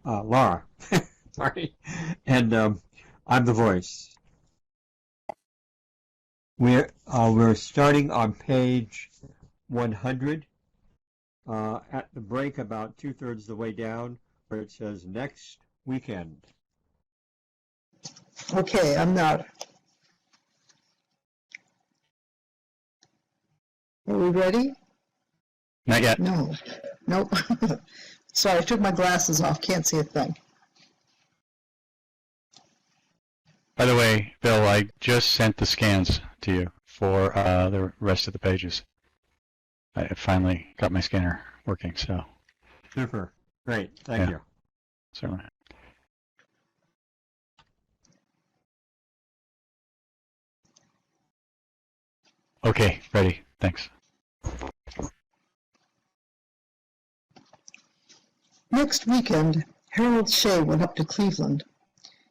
Laura. Sorry. And I'm the voice. We're starting on page 100 at the break about 2/3 of the way down where it says next weekend. Okay, I'm not. Are we ready? Not yet. No. Nope. Sorry, I took my glasses off. Can't see a thing. By the way, Bill, I just sent the scans to you for the rest of the pages. I finally got my scanner working, so. Super. Great. Thank you. Certainly. Okay, ready. Thanks. Next weekend, Harold Shea went up to Cleveland.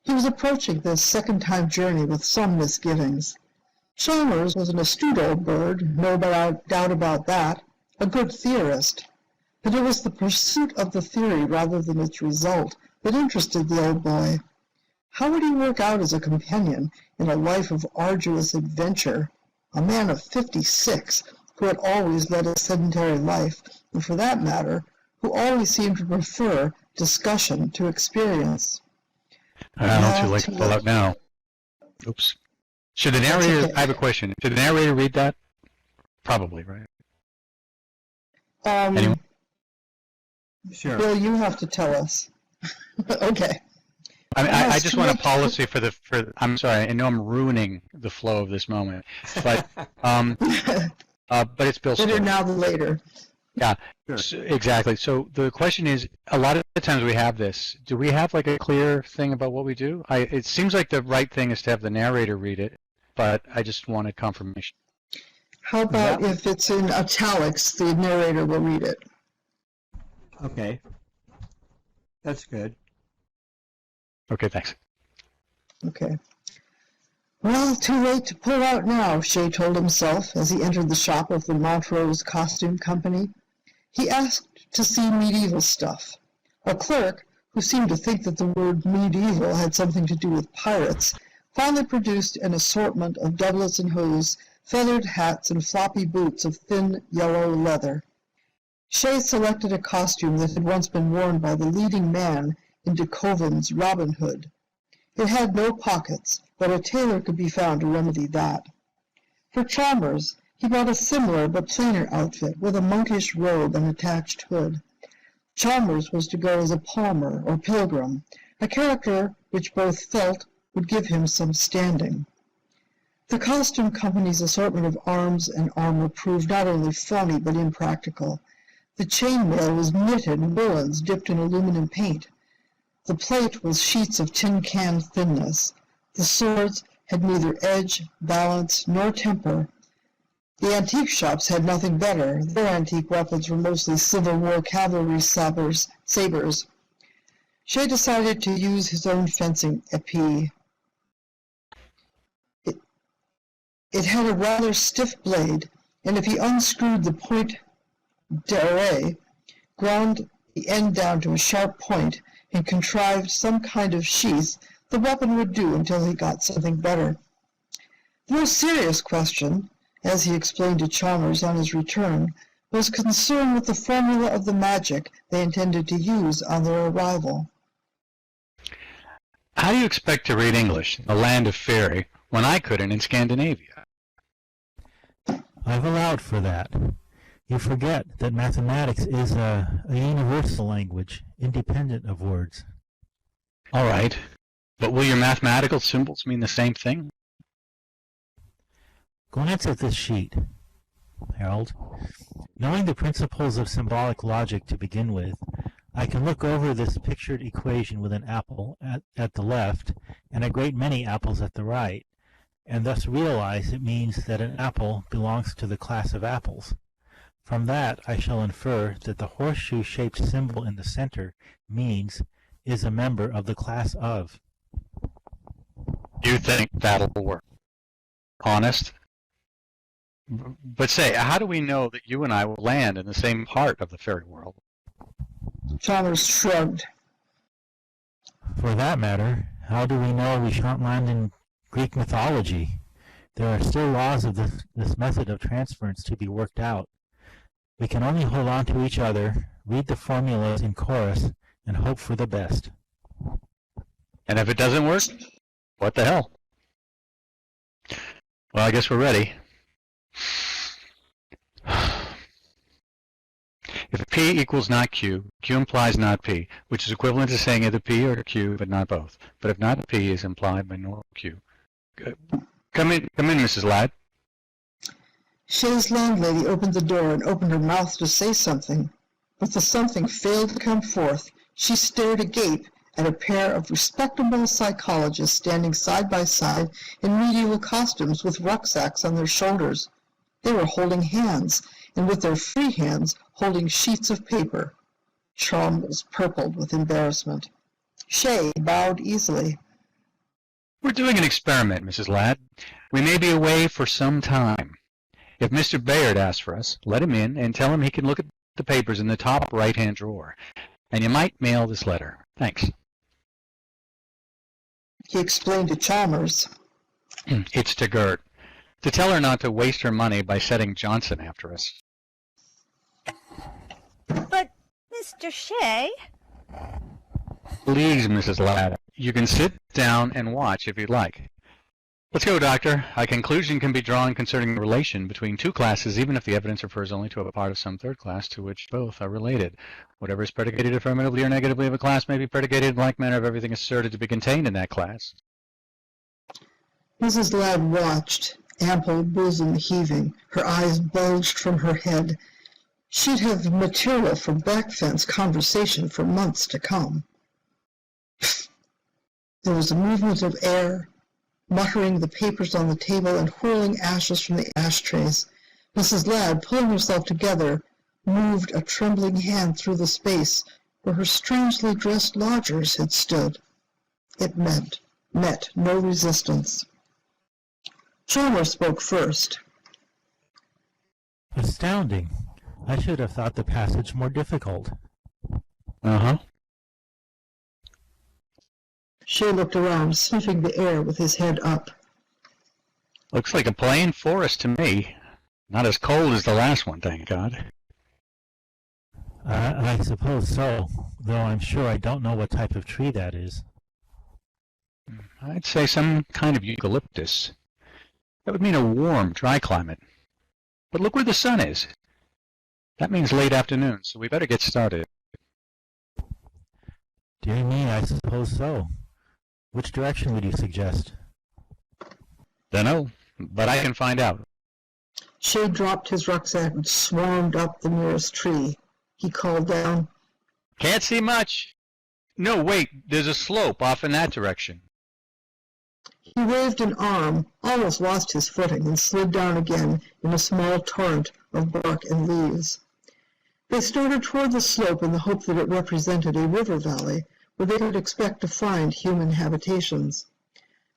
He was approaching this second-time journey with some misgivings. Chalmers was an astute old bird, no doubt about that, a good theorist. But it was the pursuit of the theory rather than its result that interested the old boy. How would he work out as a companion in a life of arduous adventure? A man of 56, who had always led a sedentary life, and for that matter, who always seemed to prefer discussion to experience. Don't you like to pull out now? Oops. Should the narrator, okay. I have a question. Should the narrator read that? Probably, right? Anyone? Sure. Bill, you have to tell us. Okay. I just want a policy for I'm sorry, I know I'm ruining the flow of this moment, but it's Bill's story. Better now than later. Yeah, sure. So, exactly. So the question is, a lot of the times we have this. Do we have like a clear thing about what we do? It seems like the right thing is to have the narrator read it, but I just wanted confirmation. How about if it's in italics, the narrator will read it? Okay. That's good. Okay, thanks. Okay. Well, too late to pull out now, Shea told himself as he entered the shop of the Montrose Costume Company. He asked to see medieval stuff. A clerk, who seemed to think that the word medieval had something to do with pirates, finally produced an assortment of doublets and hose, feathered hats, and floppy boots of thin yellow leather. Shea selected a costume that had once been worn by the leading man in de Koven's Robin Hood. It had no pockets, but a tailor could be found to remedy that. For Chalmers, he bought a similar but plainer outfit with a monkish robe and attached hood. Chalmers was to go as a palmer or pilgrim, a character which both felt would give him some standing. The costume company's assortment of arms and armor proved not only phony but impractical. The chainmail was knitted in woolens dipped in aluminum paint. The plate was sheets of tin can thinness. The swords had neither edge, balance, nor temper. The antique shops had nothing better. Their antique weapons were mostly Civil War cavalry sabers. Shea decided to use his own fencing épée. It had a rather stiff blade, and if he unscrewed the point d'arrêt, ground the end down to a sharp point, and contrived some kind of sheath, the weapon would do until he got something better. The most serious question, as he explained to Chalmers on his return, was concerned with the formula of the magic they intended to use on their arrival. How do you expect to read English, the land of fairy, when I couldn't in Scandinavia? I've allowed for that. You forget that mathematics is a universal language, independent of words. All right, but will your mathematical symbols mean the same thing? Glance at this sheet, Harold. Knowing the principles of symbolic logic to begin with, I can look over this pictured equation with an apple at the left and a great many apples at the right, and thus realize it means that an apple belongs to the class of apples. From that, I shall infer that the horseshoe-shaped symbol in the center means is a member of the class of. You think that'll work? Honest? But say, how do we know that you and I will land in the same part of the fairy world? Chalmers shrugged. For that matter, how do we know we shan't land in Greek mythology? There are still laws of this method of transference to be worked out. We can only hold on to each other, read the formulas in chorus, and hope for the best. And if it doesn't work, what the hell? Well, I guess we're ready. If P equals not Q, Q implies not P, which is equivalent to saying either P or Q, but not both. But if not P is implied by nor Q. Come in, Mrs. Ladd. Shay's landlady opened the door and opened her mouth to say something, but the something failed to come forth. She stared agape at a pair of respectable psychologists standing side by side in medieval costumes with rucksacks on their shoulders. They were holding hands, and with their free hands holding sheets of paper. Chalmers purpled with embarrassment. Shay bowed easily. We're doing an experiment, Mrs. Ladd. We may be away for some time. If Mr. Bayard asks for us, let him in and tell him he can look at the papers in the top right-hand drawer. And you might mail this letter. Thanks. He explained to Chalmers. It's to Gert. To tell her not to waste her money by setting Johnson after us. But, Mr. Shay... Please, Mrs. Ladd. You can sit down and watch if you'd like. Let's go, Doctor. A conclusion can be drawn concerning the relation between two classes, even if the evidence refers only to a part of some third class to which both are related. Whatever is predicated affirmatively or negatively of a class may be predicated in like manner of everything asserted to be contained in that class. Mrs. Ladd watched, ample bosom heaving, her eyes bulged from her head. She'd have material for backfence conversation for months to come. There was a movement of air, muttering the papers on the table and whirling ashes from the ashtrays. Mrs. Ladd, pulling herself together, moved a trembling hand through the space where her strangely dressed lodgers had stood. It met no resistance. Chalmers spoke first. Astounding. I should have thought the passage more difficult. Uh-huh. Shay looked around, sniffing the air with his head up. Looks like a plain forest to me. Not as cold as the last one, thank God. I suppose so, though I'm sure I don't know what type of tree that is. I'd say some kind of eucalyptus. That would mean a warm, dry climate. But look where the sun is. That means late afternoon, so we better get started. Dear me, I suppose so. Which direction would you suggest? Dunno, but I can find out. Shay dropped his rucksack and swarmed up the nearest tree. He called down, Can't see much. No, wait, there's a slope off in that direction. He waved an arm, almost lost his footing, and slid down again in a small torrent of bark and leaves. They started toward the slope in the hope that it represented a river valley where they could expect to find human habitations.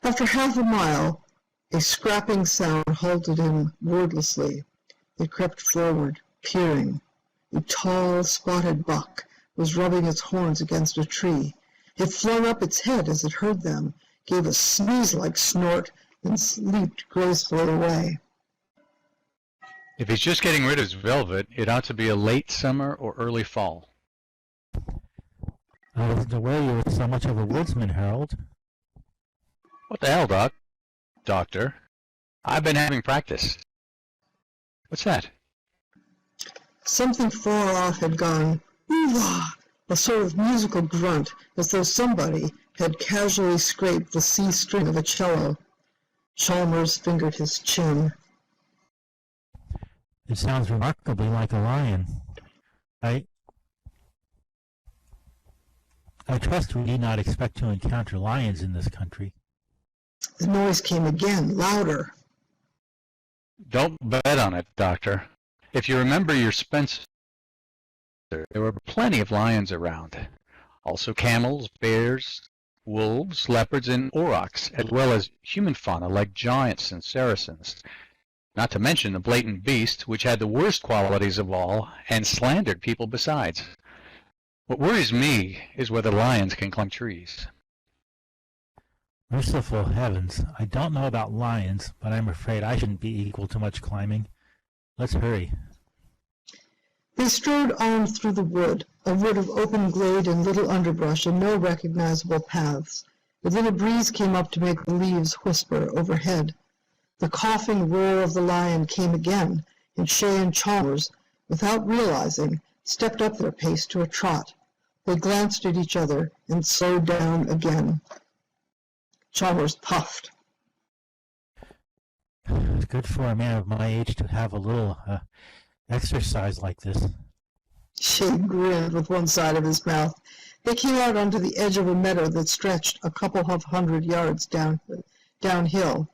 After half a mile, a scrapping sound halted him wordlessly. They crept forward, peering. A tall, spotted buck was rubbing its horns against a tree. It flung up its head as it heard them, gave a sneeze-like snort, and leaped gracefully away. If he's just getting rid of his velvet, it ought to be a late summer or early fall. I wasn't aware you were so much of a woodsman, Harold. What the hell, Doctor? I've been having practice. What's that? Something far off had gone, "Ooh-ah," a sort of musical grunt, as though somebody had casually scraped the C string of a cello. Chalmers fingered his chin. It sounds remarkably like a lion. I trust we need not expect to encounter lions in this country. The noise came again, louder. Don't bet on it, Doctor. If you remember your Spencer, there were plenty of lions around. Also camels, bears, wolves, leopards, and aurochs, as well as human fauna like giants and saracens. Not to mention the blatant beast, which had the worst qualities of all, and slandered people besides. What worries me is whether lions can climb trees. Merciful heavens, I don't know about lions, but I'm afraid I shouldn't be equal to much climbing. Let's hurry. They strode on through the wood, a wood of open glade and little underbrush and no recognizable paths. But then a breeze came up to make the leaves whisper overhead. The coughing roar of the lion came again, and Shay and Chalmers, without realizing, stepped up their pace to a trot. They glanced at each other and slowed down again. Chalmers puffed. It's good for a man of my age to have a little exercise like this. Shay grinned with one side of his mouth. They came out onto the edge of a meadow that stretched a couple of 100 yards downhill.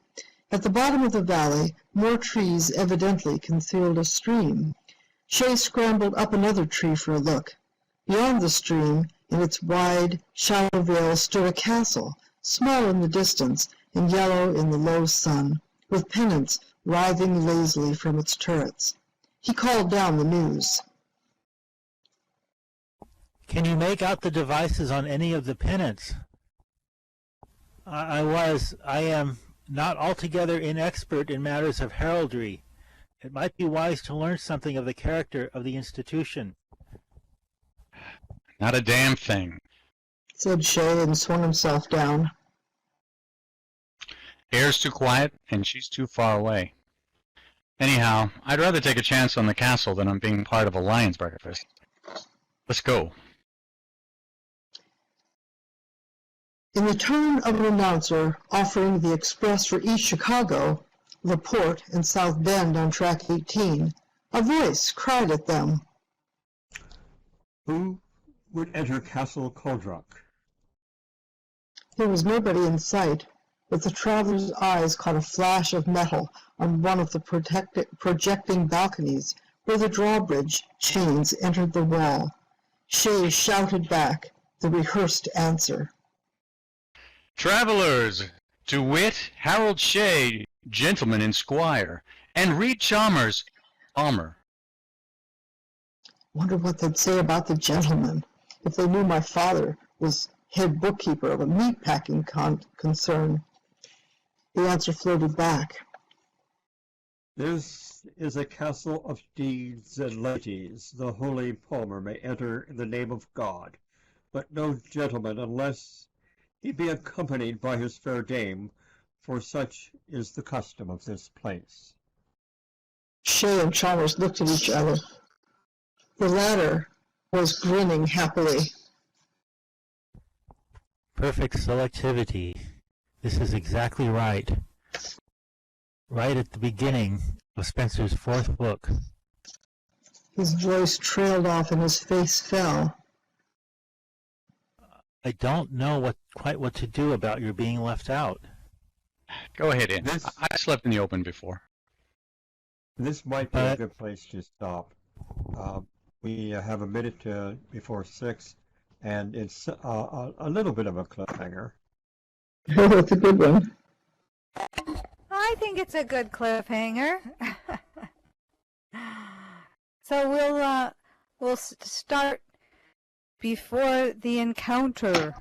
At the bottom of the valley, more trees evidently concealed a stream. Shay scrambled up another tree for a look. Beyond the stream, in its wide, shallow vale, stood a castle, small in the distance and yellow in the low sun, with pennants writhing lazily from its turrets. He called down the news. Can you make out the devices on any of the pennants? I am not altogether inexpert in matters of heraldry. It might be wise to learn something of the character of the institution. Not a damn thing, Said Shay and swung himself down. Air's too quiet, and she's too far away. Anyhow, I'd rather take a chance on the castle than on being part of a lion's breakfast. Let's go. In the tone of an announcer offering the express for East Chicago, La Porte, and South Bend on Track 18, a voice cried at them. Who would enter Castle Coldrock? There was nobody in sight, but the traveler's eyes caught a flash of metal on one of the projecting balconies where the drawbridge chains entered the wall. Shay shouted back the rehearsed answer. Travelers, to wit, Harold Shay, gentleman and squire, and Reed Chalmers, Palmer. Wonder what they'd say about the gentleman if they knew my father was head bookkeeper of a meat-packing concern. The answer floated back. This is a castle of deeds and ladies. The holy Palmer may enter in the name of God, but no gentleman unless he be accompanied by his fair dame, for such is the custom of this place. Shay and Chalmers looked at each other. The latter was grinning happily. Perfect selectivity. This is exactly right. Right at the beginning of Spencer's fourth book. His voice trailed off and his face fell. I don't know quite what to do about your being left out. Go ahead, in. I slept in the open before. This might be a good place to stop. We have a minute before 6, and it's a little bit of a cliffhanger. Oh, that's a good one. I think it's a good cliffhanger. So we'll start before the encounter.